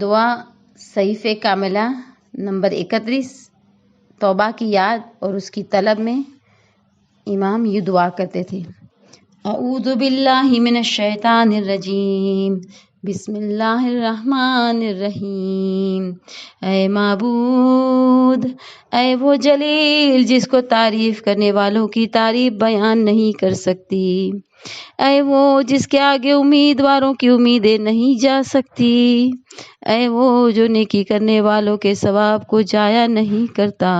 دعا صحیفہ کاملہ نمبر 31 توبہ کی یاد اور اس کی طلب میں امام یہ دعا کرتے تھے: اعوذ باللہ من الشیطان الرجیم، بسم اللہ الرحمن الرحیم۔ اے معبود، اے وہ جلیل جس کو تعریف کرنے والوں کی تعریف بیان نہیں کر سکتی، اے وہ جس کے آگے امیدواروں کی امیدیں نہیں جا سکتی، اے وہ جو نیکی کرنے والوں کے ثواب کو ضائع نہیں کرتا،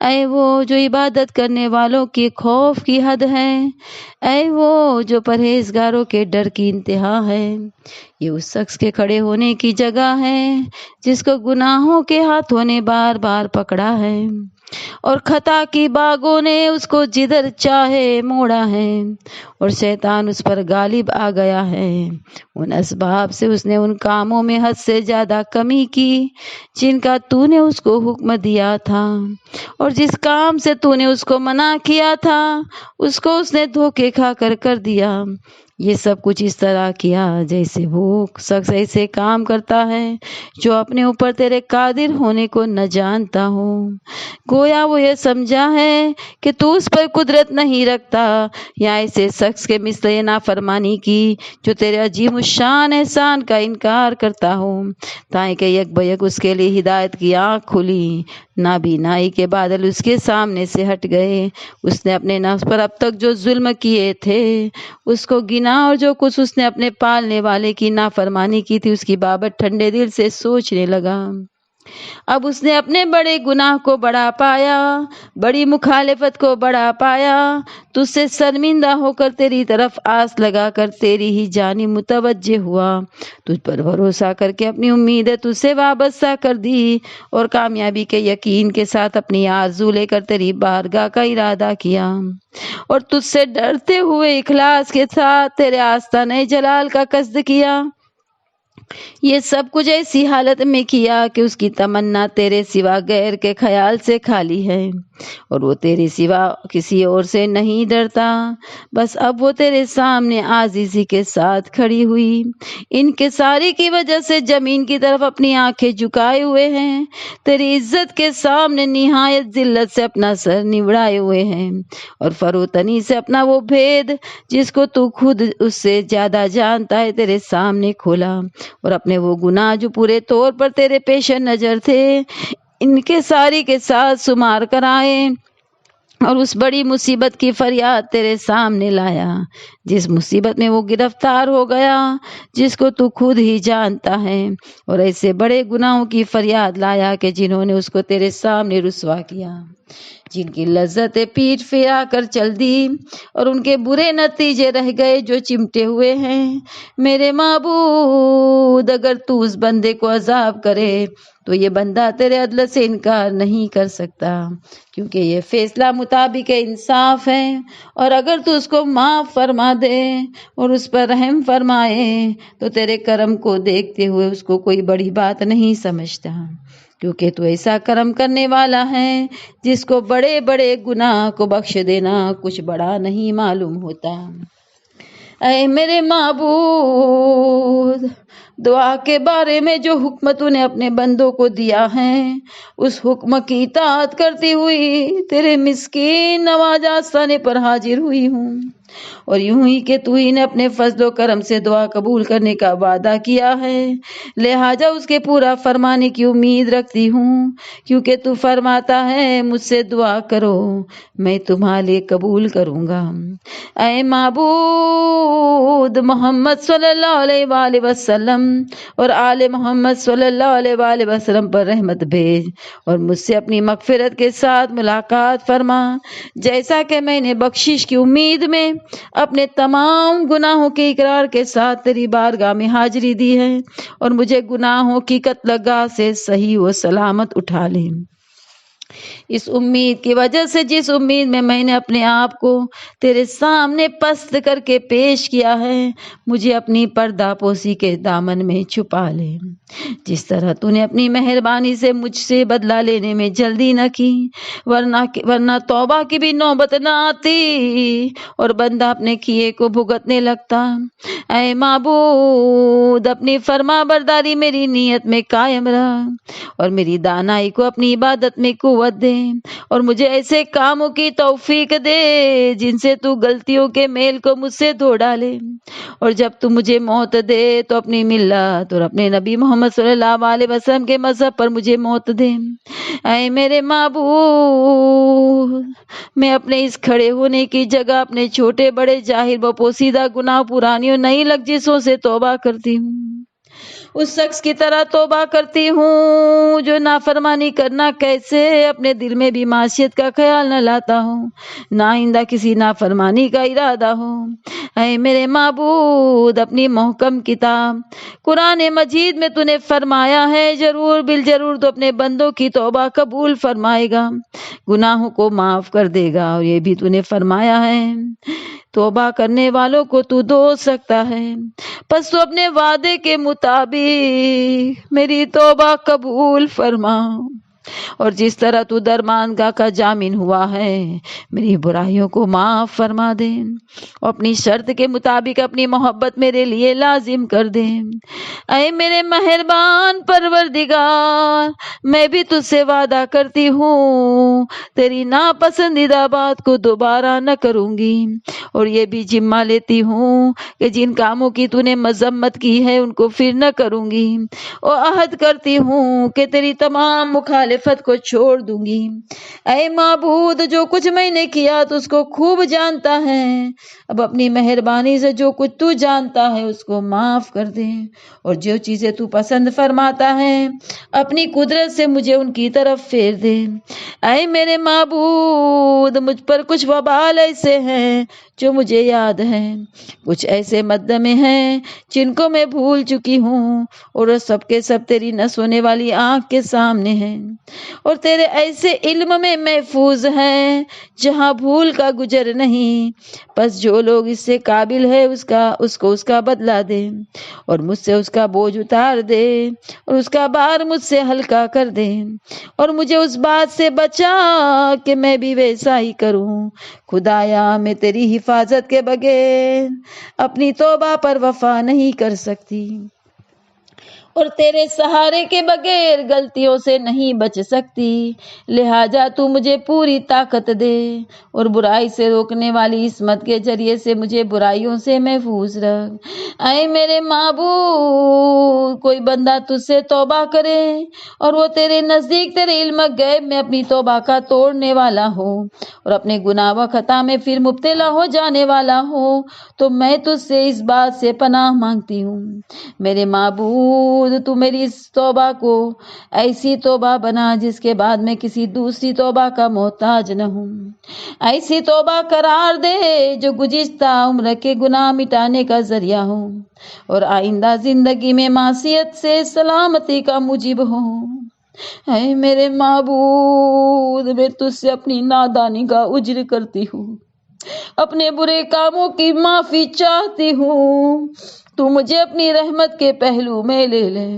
اے وہ جو عبادت کرنے والوں کے خوف کی حد ہے، اے وہ جو پرہیزگاروں کے ڈر کی انتہا ہے۔ یہ اس شخص کے کھڑے ہونے کی جگہ ہے جس کو گناہوں کے ہاتھوں نے بار بار پکڑا ہے اور خطا کی باغوں نے اس کو جدھر چاہے موڑا ہے، اور شیطان اس پر غالب آ گیا ہے۔ ان اسباب سے اس نے ان کاموں میں حد سے زیادہ کمی کی جن کا تو نے اس کو حکم دیا تھا، اور جس کام سے تو نے اس کو منع کیا تھا اس کو اس نے دھوکے کھا کر دیا۔ یہ سب کچھ اس طرح کیا جیسے وہ شخص ایسے کام کرتا ہے جو اپنے اوپر تیرے قادر ہونے کو نہ جانتا ہو۔ گویا وہ یہ سمجھا ہے کہ تو اس پر قدرت نہیں رکھتا، یا ایسے شخص کے مثل یہ نافرمانی کی جو تیرے عظیم الشان احسان کا انکار کرتا ہو، تاکہ یک بیک اس کے لیے ہدایت کی آنکھ کھلی، نابینائی کے بادل اس کے سامنے سے ہٹ گئے۔ اس نے اپنے نفس پر اب تک جو ظلم کیے تھے اس کو گنا، اور جو کچھ اس نے اپنے پالنے والے کی نافرمانی کی تھی اس کی بابت ٹھنڈے دل سے سوچنے لگا۔ اب اس نے اپنے بڑے گناہ کو بڑا پایا، بڑی مخالفت کو بڑا پایا، تجھ سے شرمندہ ہو کر تیری طرف آس لگا کر تیری ہی جانب متوجہ ہوا، تجھ پر بھروسہ کر کے اپنی امیدیں تجھ سے وابستہ کر دی، اور کامیابی کے یقین کے ساتھ اپنی آرزو لے کر تیری بارگاہ کا ارادہ کیا، اور تجھ سے ڈرتے ہوئے اخلاص کے ساتھ تیرے آستانِ جلال کا قصد کیا۔ یہ سب کچھ ایسی حالت میں کیا کہ اس کی تمنا تیرے سوا غیر کے خیال سے خالی ہے، اور وہ تیرے سوا کسی اور سے نہیں ڈرتا۔ بس اب وہ تیرے سامنے عاجزی کے ساتھ کھڑی ہوئی، انکساری کی وجہ سے زمین کی طرف اپنی آنکھیں جھکائے ہوئے ہیں، تیری عزت کے سامنے نہایت ذلت سے اپنا سر نوڑائے ہوئے ہیں، اور فروتنی سے اپنا وہ بھید جس کو تو خود اس سے زیادہ جانتا ہے تیرے سامنے کھولا، اور اپنے وہ گناہ جو پورے طور پر تیرے پیش نظر تھے انکساری کے ساتھ شمار کرائے، اور اس بڑی مصیبت کی فریاد تیرے سامنے لایا جس مصیبت میں وہ گرفتار ہو گیا، جس کو تو خود ہی جانتا ہے، اور ایسے بڑے گناہوں کی فریاد لایا کہ جنہوں نے اس کو تیرے سامنے رسوا کیا، جن کی لذتیں پیٹ پھرا کر چل دی، اور ان کے برے نتیجے رہ گئے جو چمٹے ہوئے ہیں۔ میرے معبود، اگر تو اس بندے کو عذاب کرے تو یہ بندہ تیرے عدل سے انکار نہیں کر سکتا، کیونکہ یہ فیصلہ مطابق انصاف ہے، اور اگر تو اس کو معاف فرما دے اور اس پر رحم فرمائے تو تیرے کرم کو دیکھتے ہوئے اس کو کوئی بڑی بات نہیں سمجھتا، کیونکہ تو ایسا کرم کرنے والا ہے جس کو بڑے بڑے گناہ کو بخش دینا کچھ بڑا نہیں معلوم ہوتا۔ اے میرے معبود، دعا کے بارے میں جو حکم تو نے اپنے بندوں کو دیا ہے اس حکم کی اطاعت کرتی ہوئی تیرے مسکین نواز آستانے پر حاضر ہوئی ہوں، اور یوں ہی کہ تو ہی نے اپنے فضل و کرم سے دعا قبول کرنے کا وعدہ کیا ہے، لہٰذا اس کے پورا فرمانے کی امید رکھتی ہوں، کیونکہ تو فرماتا ہے مجھ سے دعا کرو میں تمہارے لیے قبول کروں گا۔ اے معبود، محمد صلی اللہ علیہ وآلہ وسلم اور آل محمد صلی اللہ علیہ وآلہ وسلم پر رحمت بھیج، اور مجھ سے اپنی مغفرت کے ساتھ ملاقات فرما، جیسا کہ میں نے بخشش کی امید میں اپنے تمام گناہوں کے اقرار کے ساتھ تیری بارگاہ میں حاضری دی ہے، اور مجھے گناہوں کی قتل گاہ سے صحیح و سلامت اٹھا لے۔ اس امید کی وجہ سے جس امید میں نے اپنے آپ کو تیرے سامنے پست کر کے پیش کیا ہے، مجھے اپنی پردہ پوشی کے دامن میں چھپا لے۔ جس طرح تو نے اپنی مہربانی سے مجھ سے بدلہ لینے میں جلدی نہ کی، ورنہ توبہ کی بھی نوبت نہ آتی اور بندہ اپنے کیے کو بھگتنے لگتا۔ اے معبود، اپنی فرما برداری میری نیت میں قائم رکھ اور میری دانائی کو اپنی عبادت میں قوت دے، اور مجھے ایسے کاموں کی توفیق دے جن سے تو غلطیوں کے میل کو مجھ سے دھو ڈالے، اور جب تو مجھے موت دے تو اپنی ملت اور اپنے نبی محمد صلی اللہ علیہ وسلم کے مذہب پر مجھے موت دے۔ اے میرے معبود، میں اپنے اس کھڑے ہونے کی جگہ اپنے چھوٹے بڑے ظاہر و پوشیدہ گناہ، پرانی اور نئی لغزشوں سے توبہ کرتی ہوں۔ اس شخص کی طرح توبہ کرتی ہوں جو نافرمانی کرنا کیسے اپنے دل میں بھی معصیت کا خیال نہ لاتا ہو، نہ آئندہ کسی نافرمانی کا ارادہ ہو۔ اے میرے معبود، اپنی محکم کتاب قرآن مجید میں تو نے فرمایا ہے ضرور بالضرور تو اپنے بندوں کی توبہ قبول فرمائے گا، گناہوں کو معاف کر دے گا، اور یہ بھی تو نے فرمایا ہے توبہ کرنے والوں کو تو دوست سکتا ہے۔ پس تو اپنے وعدے کے مطابق میری توبہ قبول فرما، اور جس طرح تو درمانگاہ کا جامن ہوا ہے میری برائیوں کو معاف فرما دے، اور اپنی شرط کے مطابق اپنی محبت میرے لیے لازم کر دے۔ اے میرے مہربان پروردگار، میں بھی تجھ سے وعدہ کرتی ہوں تیری ناپسندیدہ بات کو دوبارہ نہ کروں گی، اور یہ بھی ذمہ لیتی ہوں کہ جن کاموں کی تو نے مذمت کی ہے ان کو پھر نہ کروں گی، اور عہد کرتی ہوں کہ تیری تمام مخالفت کو چھوڑ دوں گی۔ اے معبود، جو کچھ میں نے کیا تو اس کو خوب جانتا ہے، اب اپنی مہربانی سے جو کچھ تو جانتا ہے اس کو معاف کر دے، اور جو چیزیں تو پسند فرماتا ہے اپنی قدرت سے مجھے ان کی طرف پھیر دے۔ اے میرے معبود، مجھ پر کچھ وبال ایسے ہیں جو مجھے یاد ہیں، کچھ ایسے مقدمے ہیں جن کو میں بھول چکی ہوں، اور وہ سب کے سب تیری نہ سونے والی آنکھ کے سامنے ہیں، اور تیرے ایسے علم میں محفوظ ہیں جہاں بھول کا گزر نہیں۔ بس جو لوگ اس سے قابل ہے اس کو اس کا بدلہ دے، اور مجھ سے اس کا بوجھ اتار دے، اور اس کا بار مجھ سے ہلکا کر دے، اور مجھے اس بات سے بچا کہ میں بھی ویسا ہی کروں۔ خدایا، میں تیری حفاظت کے بغیر اپنی توبہ پر وفا نہیں کر سکتی، اور تیرے سہارے کے بغیر غلطیوں سے نہیں بچ سکتی، لہٰذا تو مجھے پوری طاقت دے، اور برائی سے روکنے والی عصمت کے ذریعے سے مجھے برائیوں سے محفوظ رکھ۔ اے میرے معبود، کوئی بندہ تجھ سے توبہ کرے اور وہ تیرے نزدیک تیرے علم غیب میں اپنی توبہ کا توڑنے والا ہو اور اپنے گناہ و خطا میں پھر مبتلا ہو جانے والا ہو، تو میں تجھ سے اس بات سے پناہ مانگتی ہوں۔ میرے معبود، تو میری اس توبہ کو ایسی توبہ بنا جس کے بعد میں کسی دوسری توبہ کا محتاج نہ ہوں، ایسی توبہ قرار دے جو گزشتہ عمر کے گناہ مٹانے کا ذریعہ ہو اور آئندہ زندگی میں معصیت سے سلامتی کا موجب ہو۔ اے میرے معبود، میں تجھ سے اپنی نادانی کا عذر کرتی ہوں، اپنے برے کاموں کی معافی چاہتی ہوں۔ تو مجھے اپنی رحمت کے پہلو میں لے لے،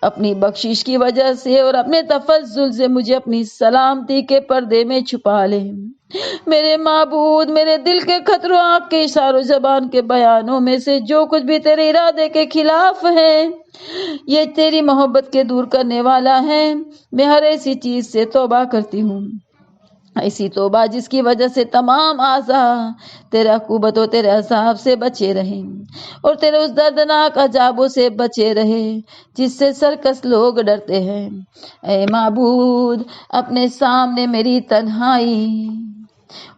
اپنی بخشش کی وجہ سے اور اپنے تفضل سے مجھے اپنی سلامتی کے پردے میں چھپا لے۔ میرے معبود، میرے دل کے خطروں، آنکھ کے اشاروں، زبان کے بیانوں میں سے جو کچھ بھی تیرے ارادے کے خلاف ہے، یہ تیری محبت کے دور کرنے والا ہے، میں ہر ایسی چیز سے توبہ کرتی ہوں، ایسی توبہ جس کی وجہ سے تمام اعضاء تیرے عقوبت و تیرے عذاب سے بچے رہیں اور تیرے اس دردناک عذابوں سے بچے رہے جس سے سرکش لوگ ڈرتے ہیں۔ اے معبود، اپنے سامنے میری تنہائی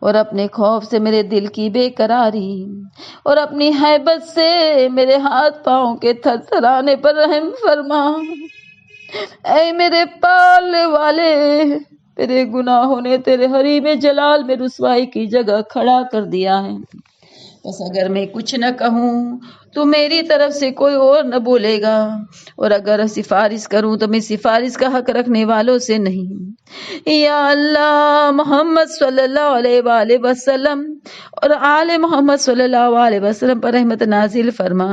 اور اپنے خوف سے میرے دل کی بے قراری اور اپنی ہیبت سے میرے ہاتھ پاؤں کے تھر تھرانے پر رحم فرما۔ اے میرے پالنے والے، تیرے گناہوں نے تیرے حریم جلال میں رسوائی کی جگہ کھڑا کر دیا ہے، بس اگر میں کچھ نہ کہوں تو میری طرف سے کوئی اور نہ بولے گا، اور اگر سفارش کروں تو میں سفارش کا حق رکھنے والوں سے نہیں۔ یا اللہ محمد صلی اللہ علیہ وآلہ وسلم اور آل محمد صلی اللہ علیہ وسلم پر رحمت نازل فرما،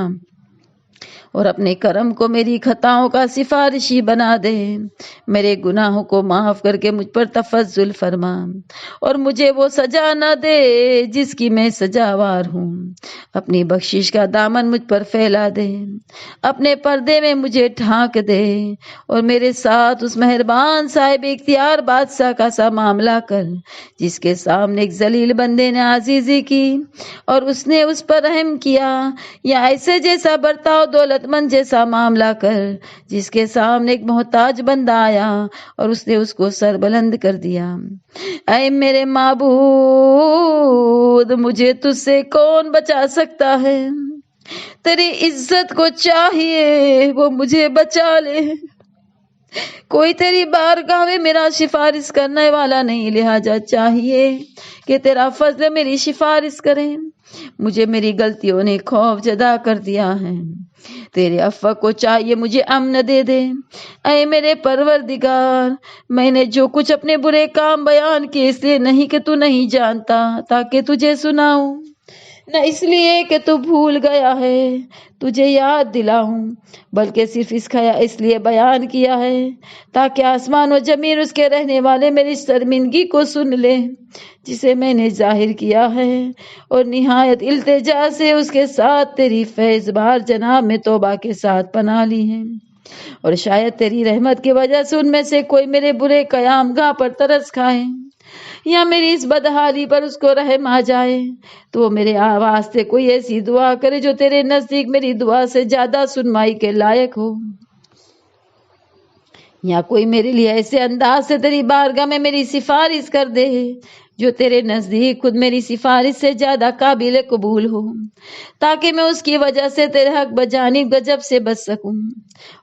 اور اپنے کرم کو میری خطاؤں کا سفارشی بنا دے، میرے گناہوں کو معاف کر کے مجھ پر تفضل فرما، اور مجھے وہ سزا نہ دے جس کی میں سزاوار ہوں۔ اپنی بخشش کا دامن مجھ پر پھیلا دے، اپنے پردے میں مجھے ڈھانک دے، اور میرے ساتھ اس مہربان صاحب اختیار بادشاہ کا سا معاملہ کر جس کے سامنے ایک ذلیل بندے نے عاجزی کی اور اس نے اس پر رحم کیا، یا ایسے جیسا برتاؤ دولت مند جیسا معاملہ کر جس کے سامنے ایک محتاج بندہ آیا اور اس نے اس کو سر بلند کر دیا۔ اے میرے معبود، مجھے تجھ سے کون بچا سکتا ہے؟ تیری عزت کو چاہیے وہ مجھے بچا لے، کوئی تیری بارگاہ میں میرا سفارش کرنے والا نہیں، لہٰذا چاہیے کہ تیرا فضل میری سفارش کرے۔ مجھے میری غلطیوں نے خوف زدہ کر دیا ہے، تیرے عفو کو چاہیے مجھے امن دے دے۔ اے میرے پروردگار، میں نے جو کچھ اپنے برے کام بیان کیے اس لیے نہیں کہ تو نہیں جانتا تاکہ تجھے سناؤں، نہ اس لیے کہ تو بھول گیا ہے تجھے یاد دلاؤں، بلکہ صرف اس لیے بیان کیا ہے تاکہ آسمان و زمین اس کے رہنے والے میری شرمندگی کو سن لے جسے میں نے ظاہر کیا ہے، اور نہایت التجا سے اس کے ساتھ تیری فیض بار جناب میں توبہ کے ساتھ پناہ لی ہے، اور شاید تیری رحمت کی وجہ سے ان میں سے کوئی میرے برے قیام گاہ پر ترس کھائے یا میری اس بدحالی پر اس کو رحم آ جائے، تو وہ میرے واسطے کوئی ایسی دعا کرے جو تیرے نزدیک میری دعا سے زیادہ سنمائی کے لائق ہو، یا کوئی میرے لیے ایسے انداز سے تیری بارگاہ میں میری سفارش کر دے جو تیرے نزدیک خود میری سفارش سے زیادہ قابل قبول ہو، تاکہ میں اس کی وجہ سے تیرے حق بجانب غضب سے بچ سکوں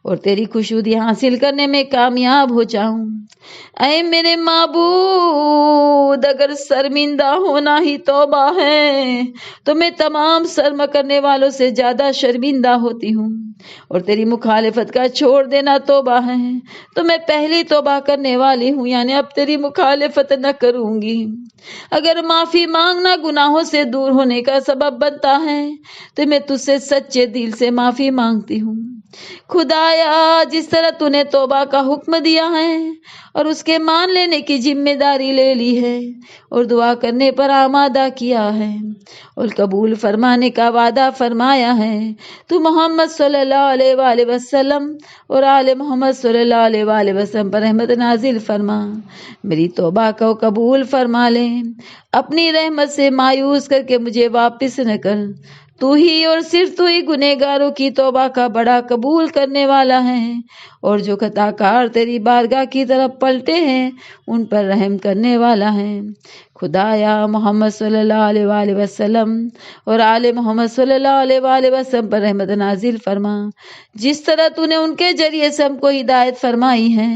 اور تیری خوشنودی حاصل کرنے میں کامیاب ہو جاؤں۔ اے میرے معبود، اگر شرمندہ ہونا ہی توبہ ہے تو میں تمام شرم کرنے والوں سے زیادہ شرمندہ ہوتی ہوں، اور تیری مخالفت کا چھوڑ دینا توبہ ہے تو میں پہلی توبہ کرنے والی ہوں، یعنی اب تیری مخالفت نہ کروں گی۔ اگر معافی مانگنا گناہوں سے دور ہونے کا سبب بنتا ہے تو میں تجھ سے سچے دل سے معافی مانگتی ہوں۔ خدایا، جس طرح تو نے توبہ کا حکم دیا ہے اور اس کے مان لینے کی ذمہ داری لے لی ہے اور دعا کرنے پر آمادہ کیا ہے اور قبول فرمانے کا وعدہ فرمایا ہے، تو محمد صلی اللہ علیہ وآلہ وسلم اور آل محمد صلی اللہ علیہ وآلہ وسلم پر رحمت نازل فرما، میری توبہ کو قبول فرما لے، اپنی رحمت سے مایوس کر کے مجھے واپس نہ کر، تو ہی اور صرف تو ہی گنہگاروں کی توبہ کا بڑا قبول کرنے والا ہے، اور جو خطا کار تیری بارگاہ کی طرف پلٹے ہیں ان پر رحم کرنے والا ہے۔ خدایا، محمد صلی اللہ علیہ وآلہ وسلم اور آل محمد صلی اللہ علیہ وآلہ وسلم پر رحمت نازل فرما، جس طرح تو نے ان کے ذریعے سے ہم کو ہدایت فرمائی ہے۔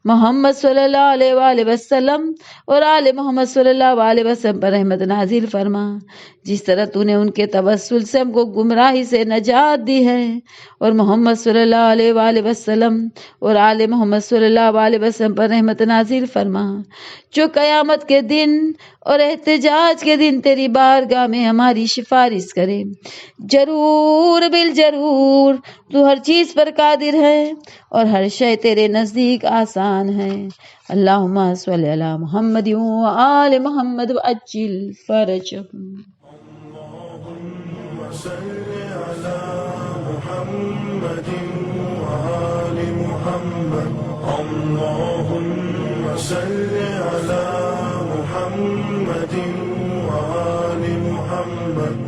محمد صلی اللہ علیہ وآلہ وسلم اور آل محمد صلی اللہ علیہ وسلم پر رحمت نازل فرما، جس طرح تو نے ان کے توسل سے ہم کو گمراہی سے نجات دی ہے، اور محمد صلی اللہ علیہ وآلہ وسلم اور آل محمد صلی اللہ علیہ وسلم پر رحمت نازل فرما، جو قیامت کے دن اور احتجاج کے دن تیری بارگاہ میں ہماری سفارش کرے۔ ضرور بالضرور تو ہر چیز پر قادر ہے اور ہر شے تیرے نزدیک آسان ہے۔ اللہم صلی علی محمد و آل محمد وعجل فرجہم۔ اللهم صل على محمد وآل محمد، اللهم صل على